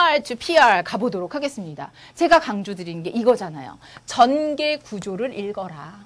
MR to PR 가보도록 하겠습니다. 제가 강조드리는 게 이거잖아요. 전개 구조를 읽어라.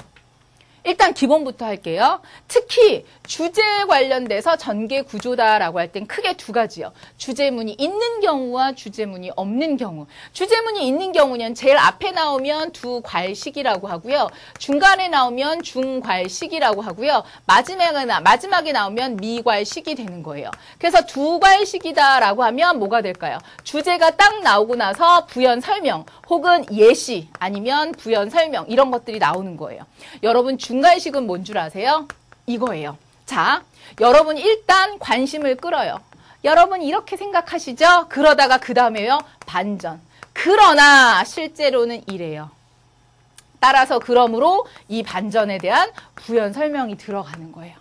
일단 기본부터 할게요. 특히 주제 관련돼서 전개 구조다라고 할 땐 크게 두 가지요. 주제문이 있는 경우와 주제문이 없는 경우. 주제문이 있는 경우는 제일 앞에 나오면 두 괄식이라고 하고요. 중간에 나오면 중괄식이라고 하고요. 마지막에 나오면 미괄식이 되는 거예요. 그래서 두 괄식이다라고 하면 뭐가 될까요? 주제가 딱 나오고 나서 부연 설명 혹은 예시 아니면 부연 설명 이런 것들이 나오는 거예요. 여러분 중괄식은 뭔 줄 아세요? 이거예요. 자, 여러분 일단 관심을 끌어요. 여러분 이렇게 생각하시죠? 그러다가 그 다음에요. 반전. 그러나 실제로는 이래요. 따라서 그러므로 이 반전에 대한 부연 설명이 들어가는 거예요.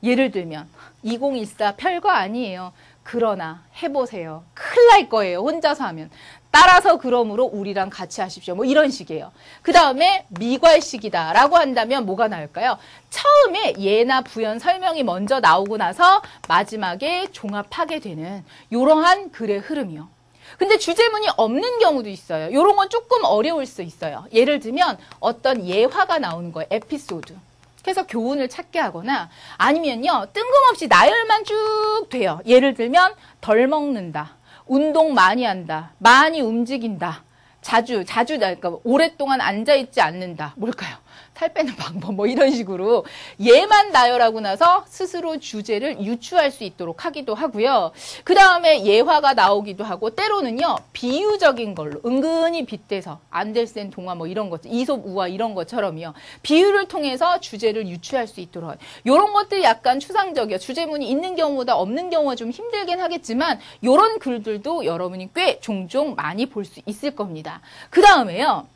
예를 들면 2014 별거 아니에요. 그러나 해보세요. 큰일 날 거예요. 혼자서 하면. 따라서 그러므로 우리랑 같이 하십시오. 뭐 이런 식이에요. 그 다음에 미괄식이다 라고 한다면 뭐가 나올까요? 처음에 예나 부연 설명이 먼저 나오고 나서 마지막에 종합하게 되는 이러한 글의 흐름이요. 근데 주제문이 없는 경우도 있어요. 이런 건 조금 어려울 수 있어요. 예를 들면 어떤 예화가 나오는 거예요. 에피소드. 그래서 교훈을 찾게 하거나 아니면요. 뜬금없이 나열만 쭉 돼요. 예를 들면 덜 먹는다. 운동 많이 한다. 많이 움직인다. 자주, 그러니까 오랫동안 앉아있지 않는다. 뭘까요? 살 빼는 방법, 뭐 이런 식으로 예만 나열하고 나서 스스로 주제를 유추할 수 있도록 하기도 하고요. 그 다음에 예화가 나오기도 하고 때로는요, 비유적인 걸로 은근히 빗대서 안델센 동화 뭐 이런 것, 이솝 우화 이런 것처럼요. 비유를 통해서 주제를 유추할 수 있도록. 이런 것들이 약간 추상적이에요. 주제문이 있는 경우보다 없는 경우가 좀 힘들긴 하겠지만 이런 글들도 여러분이 꽤 종종 많이 볼 수 있을 겁니다. 그 다음에요.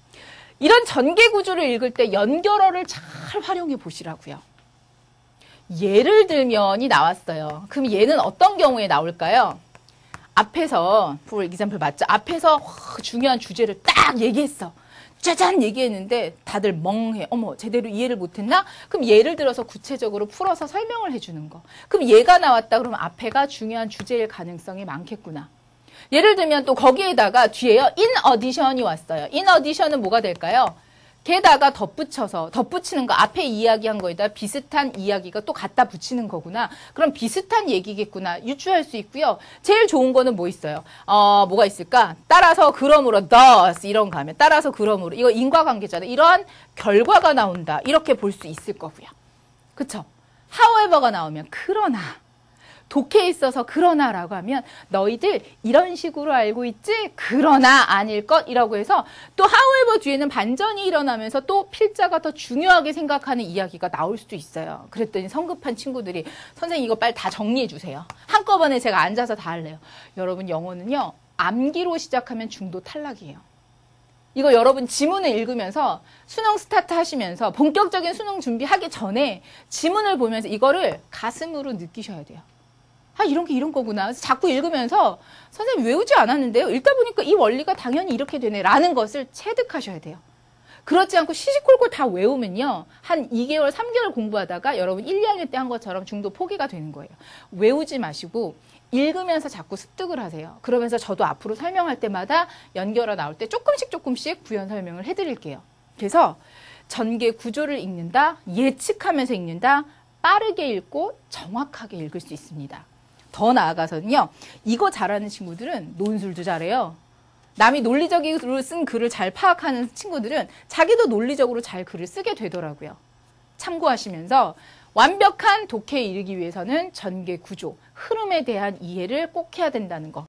이런 전개 구조를 읽을 때 연결어를 잘 활용해 보시라고요. 예를 들면이 나왔어요. 그럼 얘는 어떤 경우에 나올까요? 앞에서, for example 맞죠? 앞에서 중요한 주제를 딱 얘기했어. 짜잔 얘기했는데 다들 멍해. 어머 제대로 이해를 못했나? 그럼 예를 들어서 구체적으로 풀어서 설명을 해주는 거. 그럼 얘가 나왔다 그러면 앞에가 중요한 주제일 가능성이 많겠구나. 예를 들면 또 거기에다가 뒤에요. in addition이 왔어요. in addition은 뭐가 될까요? 게다가 덧붙이는 거 앞에 이야기한 거에다 비슷한 이야기가 또 갖다 붙이는 거구나. 그럼 비슷한 얘기겠구나. 유추할 수 있고요. 제일 좋은 거는 뭐 있어요? 뭐가 있을까? 따라서 그러므로 thus 이런 거 하면 따라서 그러므로 이거 인과관계잖아요. 이러한 결과가 나온다. 이렇게 볼 수 있을 거고요. 그쵸? however가 나오면 그러나 독해에 있어서 그러나라고 하면 너희들 이런 식으로 알고 있지? 그러나 아닐 것이라고 해서 또 however 뒤에는 반전이 일어나면서 또 필자가 더 중요하게 생각하는 이야기가 나올 수도 있어요. 그랬더니 성급한 친구들이 선생님 이거 빨리 다 정리해 주세요. 한꺼번에 제가 앉아서 다 할래요. 여러분 영어는요. 암기로 시작하면 중도 탈락이에요. 이거 여러분 지문을 읽으면서 수능 스타트 하시면서 본격적인 수능 준비하기 전에 지문을 보면서 이거를 가슴으로 느끼셔야 돼요. 아, 이런 거구나. 그래서 자꾸 읽으면서 선생님 외우지 않았는데요. 읽다 보니까 이 원리가 당연히 이렇게 되네. 라는 것을 체득하셔야 돼요. 그렇지 않고 시시콜콜 다 외우면요. 한 2개월, 3개월 공부하다가 여러분 1, 2학년 때 한 것처럼 중도 포기가 되는 거예요. 외우지 마시고 읽으면서 자꾸 습득을 하세요. 그러면서 저도 앞으로 설명할 때마다 연결어 나올 때 조금씩 부연 설명을 해드릴게요. 그래서 전개 구조를 읽는다, 예측하면서 읽는다, 빠르게 읽고 정확하게 읽을 수 있습니다. 더 나아가서는요. 이거 잘하는 친구들은 논술도 잘해요. 남이 논리적으로 쓴 글을 잘 파악하는 친구들은 자기도 논리적으로 잘 글을 쓰게 되더라고요. 참고하시면서 완벽한 독해에 이르기 위해서는 전개 구조, 흐름에 대한 이해를 꼭 해야 된다는 거.